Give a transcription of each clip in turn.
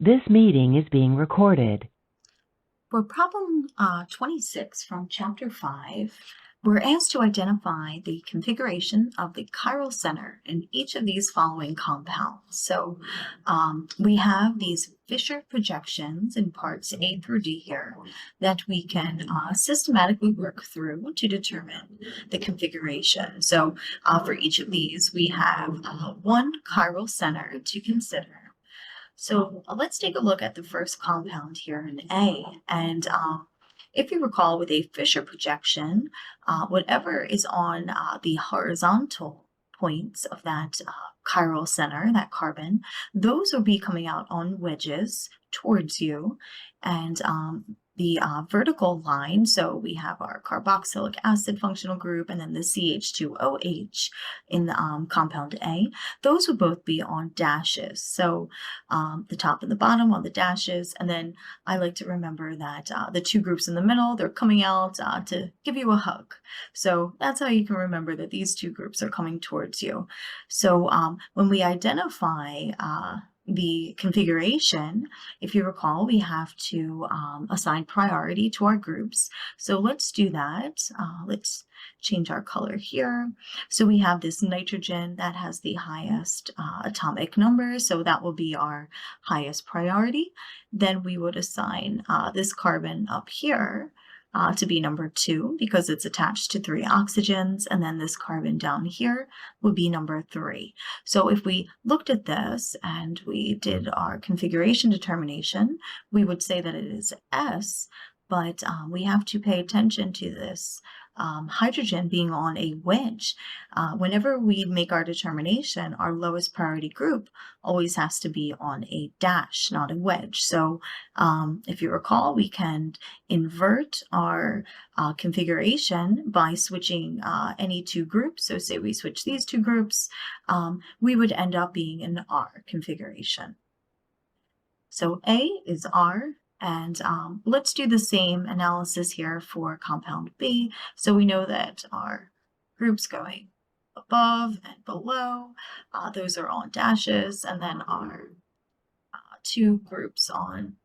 This meeting is being recorded. For problem 26 from chapter 5, we're asked to identify the configuration of the chiral center in each of these following compounds. So we have these Fisher projections in parts A through D here that we can systematically work through to determine the configuration. So for each of these, we have one chiral center to consider. So let's take a look at the first compound here in A. And if you recall with a Fisher projection, whatever is on the horizontal points of that chiral center, that carbon, those will be coming out on wedges towards you. And the vertical line, so we have our carboxylic acid functional group and then the CH2OH in the compound A, those would both be on dashes. So the top and the bottom on the dashes. And then I like to remember that the two groups in the middle, they're coming out to give you a hug. So that's how you can remember that these two groups are coming towards you. So when we identify the configuration, if you recall, we have to assign priority to our groups. So let's do that. Let's change our color here. So we have this nitrogen that has the highest atomic number, so that will be our highest priority. Then we would assign this carbon up here to be number 2 because it's attached to 3 oxygens, and then this carbon down here would be number 3. So if we looked at this and we did our configuration determination, we would say that it is S, but we have to pay attention to this hydrogen being on a wedge. Whenever we make our determination, our lowest priority group always has to be on a dash, not a wedge. So if you recall, we can invert our configuration by switching any two groups. So say we switch these two groups, we would end up being an R configuration. So A is R. And let's do the same analysis here for compound B. So we know that our groups going above and below, those are on dashes, and then our two groups on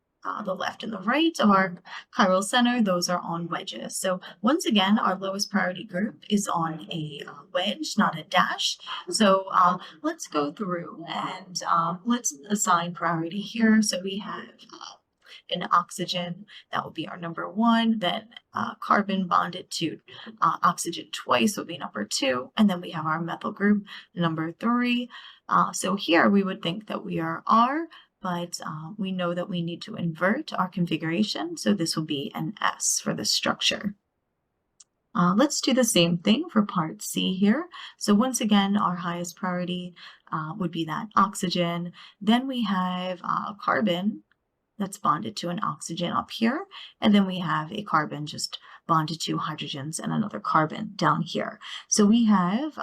the left and the right of our chiral center, those are on wedges. So once again, our lowest priority group is on a wedge, not a dash. So let's go through and let's assign priority here. So we have an oxygen, that will be our number 1, then carbon bonded to oxygen twice would be number 2, and then we have our methyl group, number 3. So here we would think that we are R, but we know that we need to invert our configuration, so this will be an S for the structure. Let's do the same thing for part C here. So once again, our highest priority would be that oxygen. Then we have carbon that's bonded to an oxygen up here, and then we have a carbon just bonded to hydrogens and another carbon down here. So we have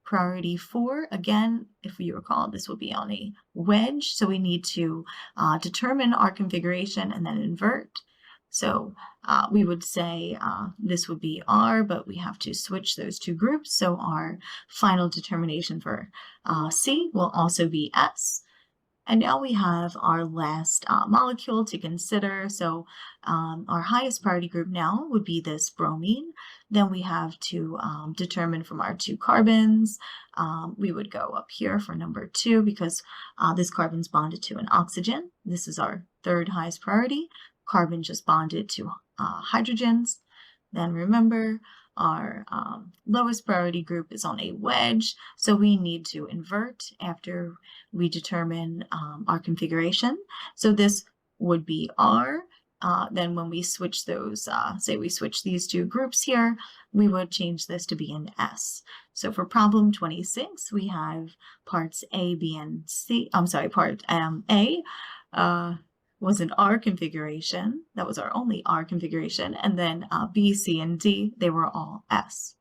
priority 4. Again, if you recall, this will be on a wedge, so we need to determine our configuration and then invert. So we would say this would be R, but we have to switch those two groups. So our final determination for C will also be S. And now we have our last molecule to consider. So our highest priority group now would be this bromine. Then we have to determine from our 2 carbons. We would go up here for number 2 because this carbon's bonded to an oxygen. This is our 3rd highest priority. Carbon just bonded to hydrogens. Then remember, our lowest priority group is on a wedge, so we need to invert after we determine our configuration. So this would be R. Then when we switch those, say we switch these two groups here, we would change this to be an S. So for problem 26, we have parts A, B, and C. I'm sorry, part A was an R configuration. That was our only R configuration. And then B, C, and D, they were all S.